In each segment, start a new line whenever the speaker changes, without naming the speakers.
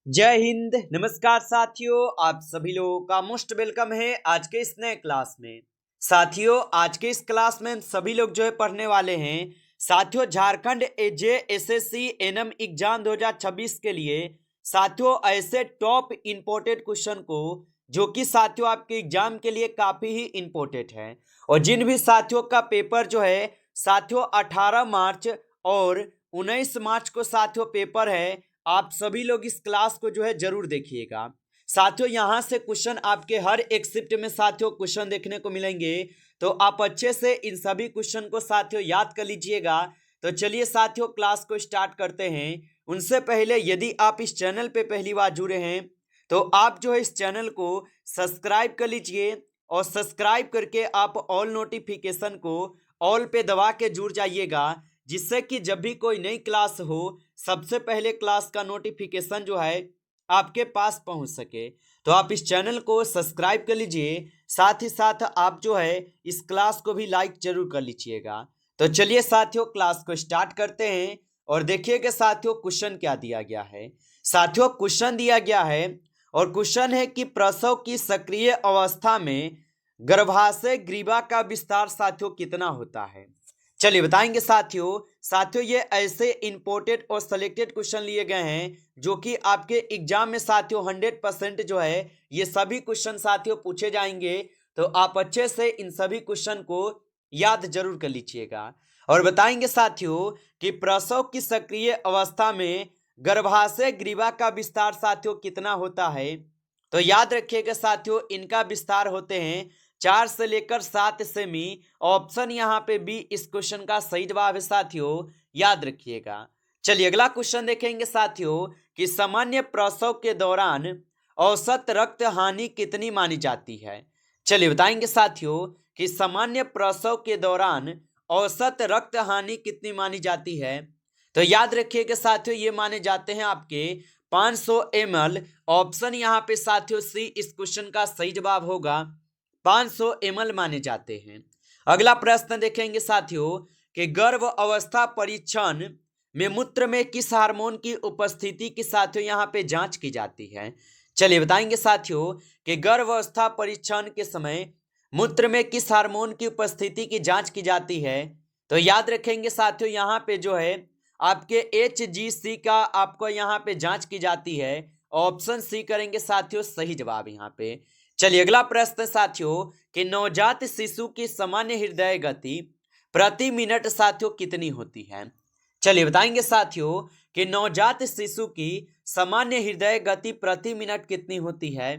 जय हिंद। नमस्कार साथियों, आप सभी लोगों का मोस्ट वेलकम है आज के इस नए क्लास में। साथियों, आज के इस क्लास में हम सभी लोग जो है पढ़ने वाले हैं साथियों झारखंड एजेएसएससी एनएम एग्जाम 2026 के लिए साथियों ऐसे टॉप इंपोर्टेंट क्वेश्चन को जो कि साथियों आपके एग्जाम के लिए काफी ही इंपोर्टेंट है और जिन भी साथियों का पेपर जो है साथियों 18 मार्च और 19 मार्च को साथियों पेपर है, आप सभी लोग इस क्लास को जो है जरूर देखिएगा। साथियों यहां से क्वेश्चन आपके हर एक शिफ्ट में साथियों क्वेश्चन देखने को मिलेंगे, तो आप अच्छे से इन सभी क्वेश्चन को साथियों याद कर लीजिएगा। तो चलिए साथियों क्लास को स्टार्ट करते हैं। उनसे पहले यदि आप इस चैनल पे पहली बार जुड़े हैं तो आप जो है इस चैनल को सब्सक्राइब कर लीजिए और सब्सक्राइब करके आप ऑल नोटिफिकेशन को ऑल पे दबा के जुड़ जाइएगा, जिससे कि जब भी कोई नई क्लास हो सबसे पहले क्लास का नोटिफिकेशन जो है आपके पास पहुंच सके। तो आप इस चैनल को सब्सक्राइब कर लीजिए, साथ ही साथ आप जो है इस क्लास को भी लाइक जरूर कर लीजिएगा। तो चलिए साथियों क्लास को स्टार्ट करते हैं और देखिएगा साथियों क्वेश्चन क्या दिया गया है। साथियों क्वेश्चन दिया गया है और क्वेश्चन है कि प्रसव की सक्रिय अवस्था में गर्भाशय ग्रीवा का विस्तार साथियों कितना होता है। चलिए बताएंगे साथियों। साथियों ये ऐसे इंपोर्टेंट और सिलेक्टेड क्वेश्चन लिए गए हैं जो कि आपके एग्जाम में साथियों 100% जो है ये सभी क्वेश्चन साथियों पूछे जाएंगे। तो आप अच्छे से इन सभी क्वेश्चन को याद जरूर कर लीजिएगा और बताएंगे साथियों कि प्रसव की सक्रिय अवस्था में गर्भाशय ग्रीवा का विस्तार साथियों कितना होता है। तो याद रखिएगा साथियों इनका विस्तार होते हैं 4 से लेकर 7 सेमी। ऑप्शन यहाँ पे बी इस क्वेश्चन का सही जवाब है साथियों, याद रखिएगा। चलिए अगला क्वेश्चन देखेंगे साथियों कि सामान्य प्रसव के दौरान औसत रक्त हानि कितनी मानी जाती है। चलिए बताएंगे साथियों कि सामान्य प्रसव के दौरान औसत रक्त हानि कितनी मानी जाती है। तो याद रखिएगा साथियों ये माने जाते हैं आपके 500 ml। ऑप्शन यहाँ पे साथियों सी इस क्वेश्चन का सही जवाब होगा, 500 ml माने जाते हैं। अगला प्रश्न देखेंगे साथियों कि गर्भ अवस्था परीक्षण में मूत्र में किस हार्मोन की उपस्थिति की साथियों यहाँ पे जांच की जाती है। चलिए बताएंगे साथियों कि गर्भ अवस्था परीक्षण के समय मूत्र में किस हार्मोन की उपस्थिति की जांच की जाती है। तो याद रखेंगे साथियों यहाँ पे जो है आपके HGC का आपको यहाँ पे जांच की जाती है। ऑप्शन सी करेंगे साथियों सही जवाब यहाँ पे। चलिए अगला प्रश्न साथियों कि नवजात शिशु की सामान्य हृदय गति प्रति मिनट साथियों कितनी होती है। चलिए बताएंगे साथियों कि नवजात शिशु की सामान्य हृदय गति प्रति मिनट कितनी होती है।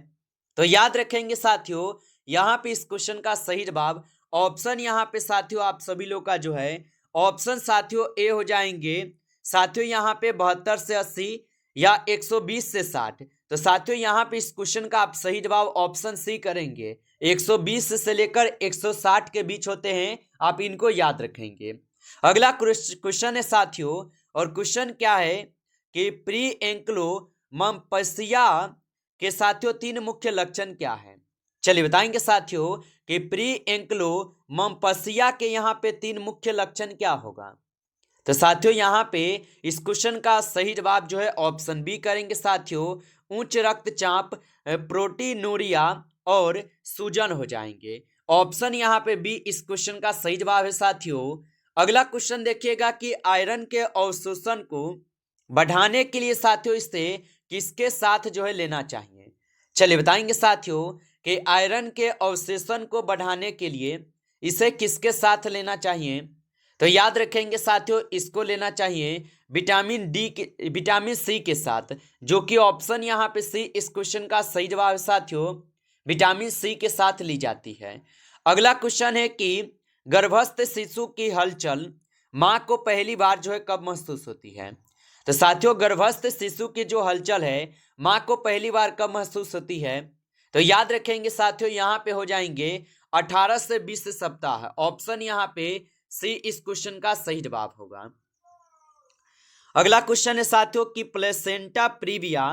तो याद रखेंगे साथियों यहाँ पे इस क्वेश्चन का सही जवाब ऑप्शन यहाँ पे साथियों आप सभी लोग का जो है ऑप्शन साथियों ए हो जाएंगे। साथियों यहाँ पे 72 से 80 या 120 से 60। तो साथियों यहाँ पे इस क्वेश्चन का आप सही जवाब ऑप्शन सी करेंगे। 120 से लेकर 160 के बीच होते हैं, आप इनको याद रखेंगे। अगला क्वेश्चन है साथियों और क्वेश्चन क्या है कि प्री एंक्लोमम्पसिया के साथियों 3 मुख्य लक्षण क्या है। चलिए बताएंगे साथियों कि प्री एंक्लोमम्पसिया के यहाँ पे 3 मुख्य लक्षण क्या होगा। तो साथियों यहाँ पे इस क्वेश्चन का सही जवाब जो है ऑप्शन बी करेंगे साथियों, उच्च रक्तचाप, प्रोटीनूरिया और सूजन हो जाएंगे। ऑप्शन यहाँ पे बी इस क्वेश्चन का सही जवाब है साथियों। अगला क्वेश्चन देखिएगा कि आयरन के अवशोषण को बढ़ाने के लिए साथियों इसे किसके साथ जो है लेना चाहिए। चलिए बताएंगे साथियों कि आयरन के अवशोषण को बढ़ाने के लिए इसे किसके साथ लेना चाहिए। तो याद रखेंगे साथियों इसको लेना चाहिए विटामिन सी के साथ, जो कि ऑप्शन यहाँ पे सी इस क्वेश्चन का सही जवाब है साथियों, विटामिन सी के साथ ली जाती है। अगला क्वेश्चन है कि गर्भस्थ शिशु की हलचल माँ को पहली बार जो है कब महसूस होती है। तो साथियों गर्भस्थ शिशु की जो हलचल है माँ को पहली बार कब महसूस होती है। तो याद रखेंगे साथियों यहाँ पे हो जाएंगे 18 से 20 सप्ताह। ऑप्शन यहाँ पे सी इस क्वेश्चन का सही जवाब होगा। अगला क्वेश्चन है साथियों कि प्लेसेंटा प्रीविया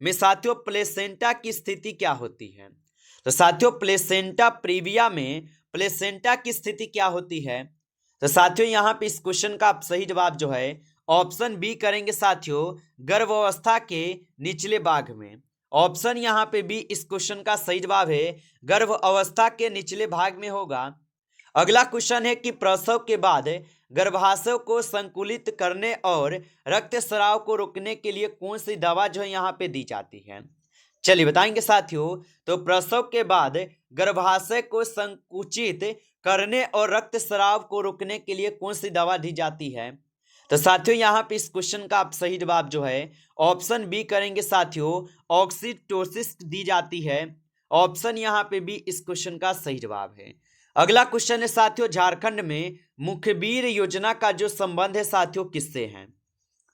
में साथियों प्लेसेंटा की स्थिति क्या होती है। तो साथियों प्लेसेंटा प्रीविया में प्लेसेंटा की स्थिति क्या होती है। तो साथियों यहाँ पे इस क्वेश्चन का सही जवाब जो है ऑप्शन बी करेंगे साथियों गर्भावस्था के निचले भाग में। ऑप्शन यहाँ पे बी इस क्वेश्चन का सही जवाब है, गर्भ अवस्था के निचले भाग में होगा। अगला क्वेश्चन है कि प्रसव के बाद गर्भाशय को संकुलित करने और रक्तस्राव को रोकने के लिए कौन सी दवा जो है यहाँ पे दी जाती है। चलिए बताएंगे साथियों, तो प्रसव के बाद गर्भाशय को संकुचित करने और रक्तस्राव को रोकने के लिए कौन सी दवा दी जाती है। तो साथियों यहाँ पे इस क्वेश्चन का आप सही जवाब जो है ऑप्शन बी करेंगे साथियों ऑक्सीटोसिस दी जाती है। ऑप्शन यहाँ पे बी इस क्वेश्चन का सही जवाब है। अगला क्वेश्चन है साथियों झारखंड में मुखबिर योजना का जो संबंध है साथियों किससे है।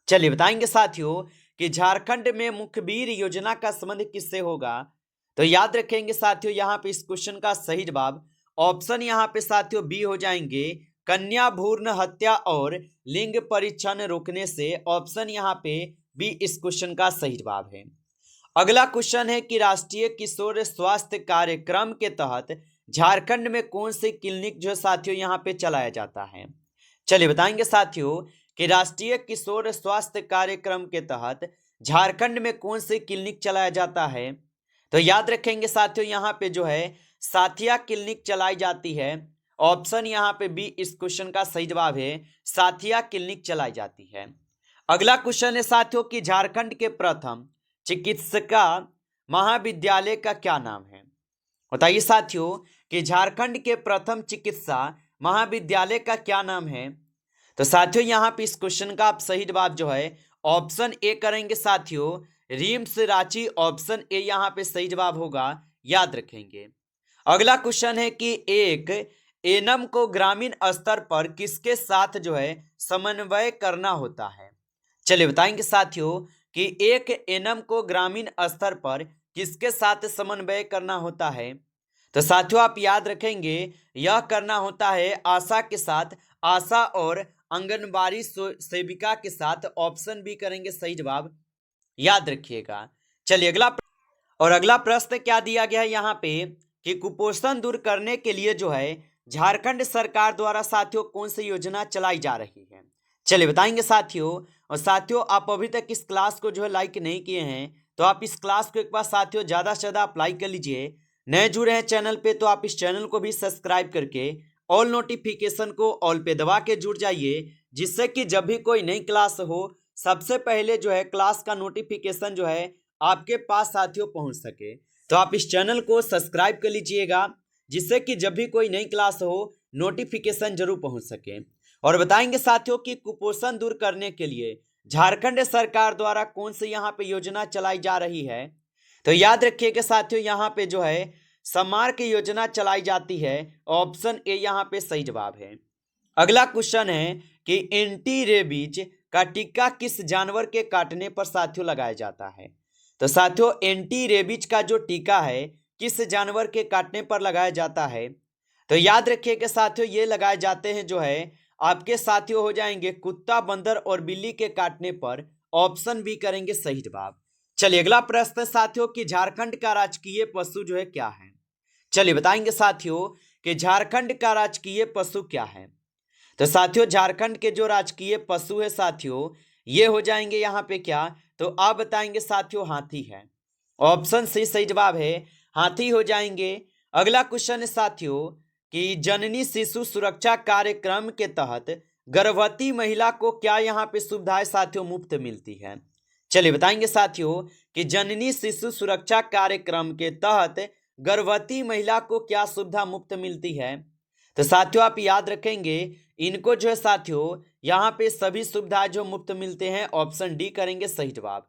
चलिए बताएंगे साथियों कि झारखंड में मुखबिर योजना का संबंध किससे होगा। तो याद रखेंगे साथियों यहाँ पे इस क्वेश्चन का सही जवाब ऑप्शन यहाँ पे साथियों बी हो जाएंगे कन्या भ्रूण हत्या और लिंग परीक्षण रोकने से। ऑप्शन यहाँ पे बी इस क्वेश्चन का सही जवाब है। अगला क्वेश्चन है कि राष्ट्रीय किशोर स्वास्थ्य कार्यक्रम के तहत झारखंड में कौन सी क्लिनिक जो साथियों यहाँ पे चलाया जाता है। चलिए बताएंगे साथियों कि राष्ट्रीय किशोर स्वास्थ्य कार्यक्रम के तहत झारखंड में कौन सी क्लिनिक चलाया जाता है। तो याद रखेंगे साथियों यहाँ पे जो है साथिया क्लिनिक चलाई जाती है। ऑप्शन यहाँ पे बी इस क्वेश्चन का सही जवाब है, साथिया क्लिनिक चलाई जाती है। अगला क्वेश्चन है साथियों कि झारखंड के प्रथम चिकित्सा महाविद्यालय का क्या नाम है। बताइए साथियों कि झारखंड के प्रथम चिकित्सा महाविद्यालय का क्या नाम है। तो साथियों यहाँ पे इस क्वेश्चन का आप सही जवाब जो है ऑप्शन ए करेंगे साथियों रिम्स रांची। ऑप्शन ए यहाँ पे सही जवाब होगा, याद रखेंगे। अगला क्वेश्चन है कि एक एनम को ग्रामीण स्तर पर किसके साथ जो है समन्वय करना होता है। चलिए बताएंगे साथियों कि एक एनम को ग्रामीण स्तर पर किसके साथ समन्वय करना होता है। तो साथियों आप याद रखेंगे यह करना होता है आशा के साथ, आशा और आंगनबाड़ी सेविका के साथ। ऑप्शन बी करेंगे सही जवाब, याद रखिएगा। चलिए अगला प्रश्न क्या दिया गया है यहाँ पे कि कुपोषण दूर करने के लिए जो है झारखंड सरकार द्वारा साथियों कौन सी योजना चलाई जा रही है। चलिए बताएंगे साथियों। और साथियों आप अभी तक इस क्लास को जो है लाइक नहीं किए हैं तो आप इस क्लास को एक बार साथियों ज़्यादा से ज़्यादा अप्लाई कर लीजिए। नए जुड़े हैं चैनल पे तो आप इस चैनल को भी सब्सक्राइब करके ऑल नोटिफिकेशन को ऑल पे दबा के जुड़ जाइए, जिससे कि जब भी कोई नई क्लास हो सबसे पहले जो है क्लास का नोटिफिकेशन जो है आपके पास साथियों पहुंच सके। तो आप इस चैनल को सब्सक्राइब कर लीजिएगा, जिससे कि जब भी कोई नई क्लास हो नोटिफिकेशन जरूर पहुंच सके। और बताएंगे साथियों कि कुपोषण दूर करने के लिए झारखंड सरकार द्वारा कौन सी यहाँ पे योजना चलाई जा रही है। तो याद रखिएगा साथियों यहाँ पे जो है समार्क योजना चलाई जाती है। ऑप्शन ए यहाँ पे सही जवाब है। अगला क्वेश्चन है कि एंटी रेबीज का टीका किस जानवर के काटने पर साथियों लगाया जाता है। तो साथियों एंटी रेबीज का जो टीका है किस जानवर के काटने पर लगाया जाता है। तो याद रखिएगा साथियों ये लगाए जाते हैं जो है आपके साथियों हो जाएंगे कुत्ता, बंदर और बिल्ली के काटने पर। ऑप्शन बी करेंगे सही जवाब। चलिए अगला प्रश्न साथियों कि झारखंड का राजकीय पशु जो है क्या है। चलिए बताएंगे साथियों कि झारखंड का राजकीय पशु क्या है। तो साथियों झारखंड के जो राजकीय पशु है साथियों ये हो जाएंगे यहाँ पे क्या, तो आप बताएंगे साथियों हाथी है। ऑप्शन सी सही जवाब है, हाथी हो जाएंगे। अगला क्वेश्चन है साथियों कि जननी शिशु सुरक्षा कार्यक्रम के तहत गर्भवती महिला को क्या यहाँ पे सुविधाएं साथियों मुफ्त मिलती है। चलिए बताएंगे साथियों कि जननी शिशु सुरक्षा कार्यक्रम के तहत गर्भवती महिला को क्या सुविधा मुफ्त मिलती है। तो साथियों आप याद रखेंगे इनको जो है साथियों यहाँ पे सभी सुविधाएं जो मुफ्त मिलते हैं। ऑप्शन डी करेंगे सही जवाब।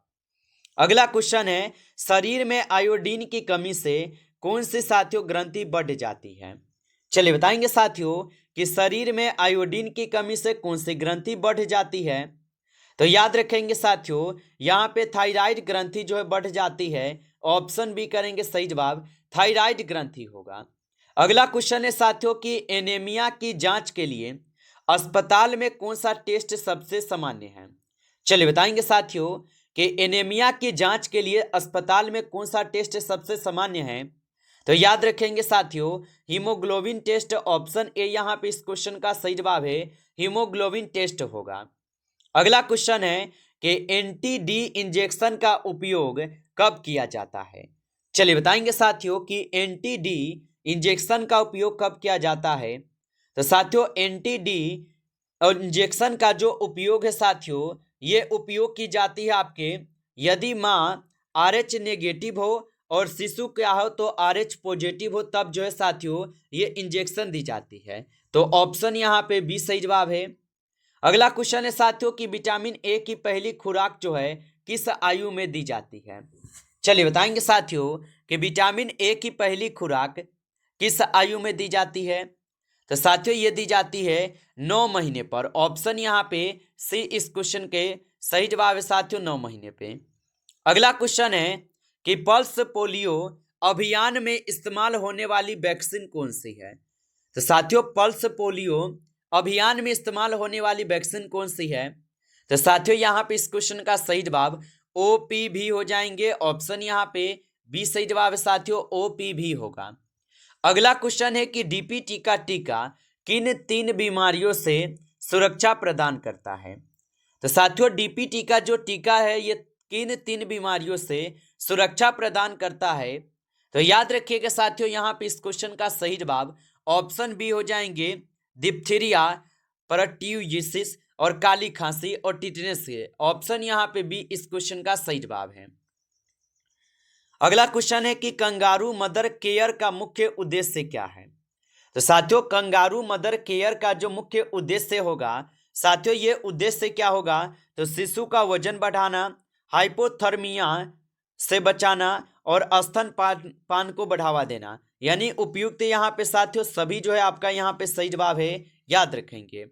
अगला क्वेश्चन है शरीर में आयोडीन की कमी से कौन सी साथियों ग्रंथि बढ़ जाती है। चलिए बताएंगे साथियों कि शरीर में आयोडीन की कमी से कौन सी ग्रंथि बढ़ जाती है। तो याद रखेंगे साथियों यहाँ पे थायराइड ग्रंथि जो है बढ़ जाती है। ऑप्शन बी करेंगे सही जवाब, थायराइड ग्रंथि होगा। अगला क्वेश्चन है साथियों कि एनीमिया की जांच के लिए अस्पताल में कौन सा टेस्ट सबसे सामान्य है। चलिए बताएंगे साथियों कि एनीमिया की जांच के लिए अस्पताल में कौन सा टेस्ट सबसे सामान्य है। तो याद रखेंगे साथियों हीमोग्लोबिन टेस्ट। ऑप्शन ए यहाँ पे इस क्वेश्चन का सही जवाब है, हीमोग्लोबिन टेस्ट होगा। अगला क्वेश्चन है कि एंटी-डी इंजेक्शन का उपयोग कब किया जाता है। चलिए बताएंगे साथियों कि एंटी-डी इंजेक्शन का उपयोग कब किया जाता है। तो साथियों एंटी-डी इंजेक्शन का जो उपयोग है साथियों, ये उपयोग की जाती है आपके यदि माँ RH नेगेटिव हो और शिशु क्या हो तो RH पॉजिटिव हो, तब जो है साथियों ये इंजेक्शन दी जाती है। तो ऑप्शन यहाँ पे बी सही जवाब है। अगला क्वेश्चन है साथियों कि विटामिन ए की पहली खुराक जो है किस आयु में दी जाती है। चलिए बताएंगे साथियों कि विटामिन ए की पहली खुराक किस आयु में दी जाती है। तो साथियों ये दी जाती है 9 महीने पर। ऑप्शन यहाँ पे सी इस क्वेश्चन के सही जवाब है साथियों, 9 महीने पे। अगला क्वेश्चन है कि पल्स पोलियो अभियान में इस्तेमाल होने वाली वैक्सीन कौन सी है। तो साथियों पल्स पोलियो अभियान में इस्तेमाल होने वाली वैक्सीन कौन सी है। तो साथियों यहाँ पे इस क्वेश्चन का सही जवाब OPV हो जाएंगे। ऑप्शन यहाँ पे बी सही जवाब है साथियों, OPV होगा। अगला क्वेश्चन है कि DPT का टीका किन 3 बीमारियों से सुरक्षा प्रदान करता है। तो साथियों DPT का जो टीका है ये किन 3 बीमारियों से सुरक्षा प्रदान करता है। तो याद रखिएगा साथियों यहाँ पे इस क्वेश्चन का सही जवाब ऑप्शन बी हो जाएंगे, डिप्थीरिया, परट्यूजिसिस और काली खांसी और टिटनेस से। ऑप्शन यहाँ पे बी इस क्वेश्चन का सही जवाब है। अगला क्वेश्चन है कि कंगारू मदर केयर का मुख्य उद्देश्य क्या है। तो साथियों कंगारू मदर केयर का जो मुख्य उद्देश्य होगा साथियों, ये उद्देश्य क्या होगा तो शिशु का वजन बढ़ाना, हाइपोथर्मिया से बचाना और स्तनपान को बढ़ावा देना। यानी उपयुक्त यहाँ पे साथियों सभी जो है आपका यहाँ पे सही जवाब है, याद रखेंगे।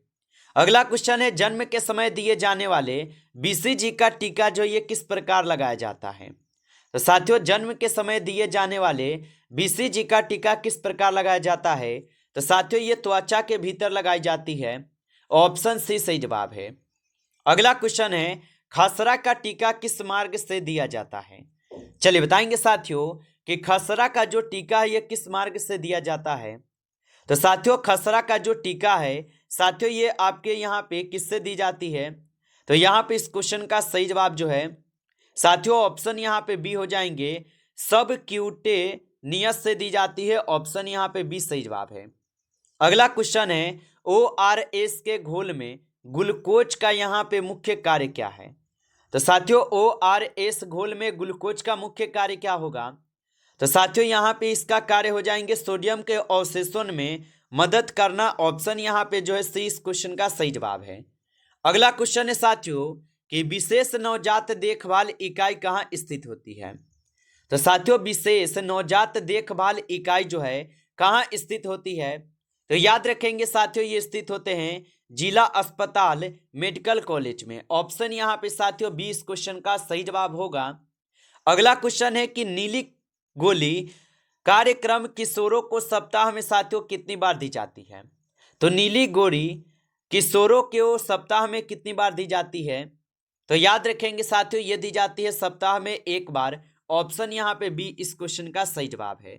अगला क्वेश्चन है जन्म के समय दिए जाने वाले BCG का टीका जो ये किस प्रकार लगाया जाता है। तो साथियों जन्म के समय दिए जाने वाले BCG का टीका किस प्रकार लगाया जाता है। तो साथियों ये त्वचा के भीतर लगाई जाती है। ऑप्शन सी सही जवाब है। अगला क्वेश्चन है खसरा का टीका किस मार्ग से दिया जाता है। चलिए बताएंगे साथियों कि खसरा का जो टीका है ये किस मार्ग से दिया जाता है। तो साथियों खसरा का जो टीका है साथियों ये आपके यहाँ पे किससे दी जाती है। तो यहाँ पे इस क्वेश्चन का सही जवाब जो है साथियों ऑप्शन यहाँ पे बी हो जाएंगे, सब क्यूटेनियस से दी जाती है। ऑप्शन यहाँ पे बी सही जवाब है। अगला क्वेश्चन है ORS के घोल में ग्लूकोज का यहाँ पे मुख्य कार्य क्या है। तो साथियों ORS घोल में ग्लूकोज का मुख्य कार्य क्या होगा। तो साथियों यहाँ पे इसका कार्य हो जाएंगे सोडियम के अवशोषण में मदद करना। ऑप्शन यहाँ पे जो है सी इस क्वेश्चन का सही जवाब है। अगला क्वेश्चन है साथियों कि विशेष नवजात देखभाल इकाई कहाँ स्थित होती है। तो साथियों विशेष नवजात देखभाल इकाई जो है कहाँ स्थित होती है। तो याद रखेंगे साथियों ये स्थित होते हैं जिला अस्पताल मेडिकल कॉलेज में। ऑप्शन यहाँ पे साथियों बी इस क्वेश्चन का सही जवाब होगा। अगला क्वेश्चन है कि नीली गोली कार्यक्रम किशोरों को सप्ताह में साथियों कितनी बार दी जाती है। तो नीली गोली किशोरों को सप्ताह में कितनी बार दी जाती है। तो याद रखेंगे साथियों ये दी जाती है सप्ताह में 1 बार। ऑप्शन यहाँ पे बी इस क्वेश्चन का सही जवाब है।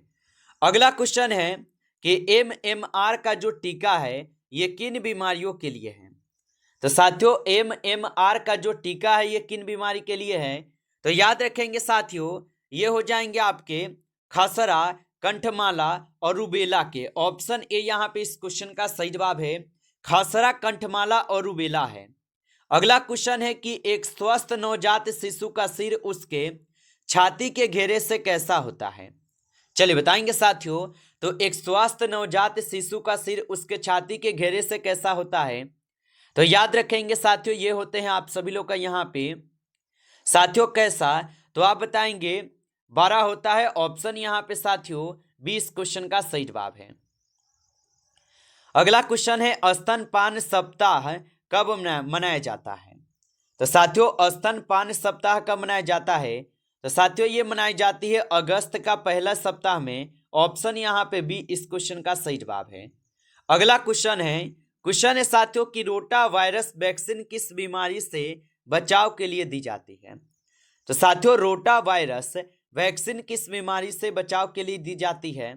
अगला क्वेश्चन है कि MMR का जो टीका है ये किन बीमारियों के लिए है। तो साथियों MMR का जो टीका है ये किन बीमारी के लिए है। तो याद रखेंगे साथियों ये हो जाएंगे आपके खसरा, कंठमाला और रूबेला के। ऑप्शन ए यहाँ पे इस क्वेश्चन का सही जवाब है, खसरा, कंठमाला और रूबेला है। अगला क्वेश्चन है कि एक स्वस्थ नवजात शिशु का सिर उसके छाती के घेरे से कैसा होता है। चलिए बताएंगे साथियों तो एक स्वस्थ नवजात शिशु का सिर उसके छाती के घेरे से कैसा होता है। तो याद रखेंगे साथियों ये होते हैं आप सभी लोग का यहाँ पे साथियों कैसा, तो आप बताएंगे बड़ा होता है। ऑप्शन यहाँ पे साथियों बी इस क्वेश्चन का सही जवाब है। अगला क्वेश्चन है स्तनपान सप्ताह कब मनाया जाता है। तो साथियों स्तनपान सप्ताह कब मनाया जाता है। तो साथियों ये मनाई जाती है अगस्त का पहला सप्ताह में। ऑप्शन यहाँ पे बी इस क्वेश्चन का सही जवाब है। अगला क्वेश्चन है साथियों कि रोटा वायरस वैक्सीन किस बीमारी से बचाव के लिए दी जाती है। तो साथियों रोटा वायरस वैक्सीन किस बीमारी से बचाव के लिए दी जाती है।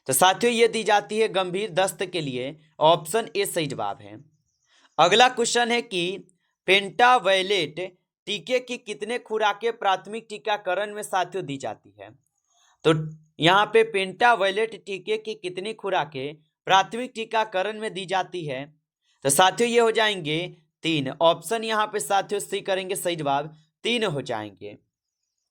तो साथियों ये दी जाती है गंभीर दस्त के लिए। ऑप्शन ए सही जवाब है। अगला क्वेश्चन है कि पेंटावैलेट टीके की कितने खुराकें प्राथमिक टीकाकरण में साथियों दी जाती है? तो यहाँ पे पेंटावैलेट टीके की कितनी खुराकें प्राथमिक टीकाकरण में दी जाती है? तो साथियों ये हो जाएंगे 3। ऑप्शन यहाँ पे साथियों सी करेंगे, सही जवाब 3 हो जाएंगे।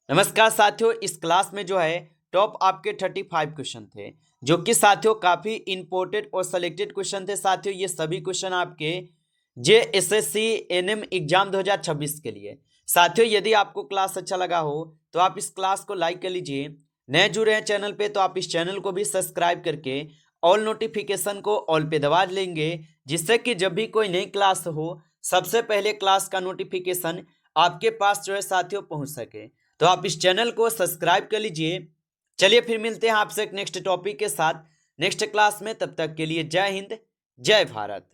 नमस्कार साथियों, इस क्लास में जो है टॉप आपके 35 क्वेश्चन थे, जो कि साथियों काफी इंपोर्टेंट और सिलेक्टेड क्वेश्चन थे। साथियों ये सभी क्वेश्चन आपके JSSC NM एग्जाम 2026 के लिए। साथियों यदि आपको क्लास अच्छा लगा हो तो आप इस क्लास को लाइक कर लीजिए। नए जुड़े हैं चैनल पे तो आप इस चैनल को भी सब्सक्राइब करके ऑल नोटिफिकेशन को ऑल पे दबा लेंगे, जिससे कि जब भी कोई नई क्लास हो सबसे पहले क्लास का नोटिफिकेशन आपके पास जो है साथियों पहुंच सके। तो आप इस चैनल को सब्सक्राइब कर लीजिए। चलिए फिर मिलते हैं आपसे एक नेक्स्ट टॉपिक के साथ नेक्स्ट क्लास में। तब तक के लिए जय हिंद, जय भारत।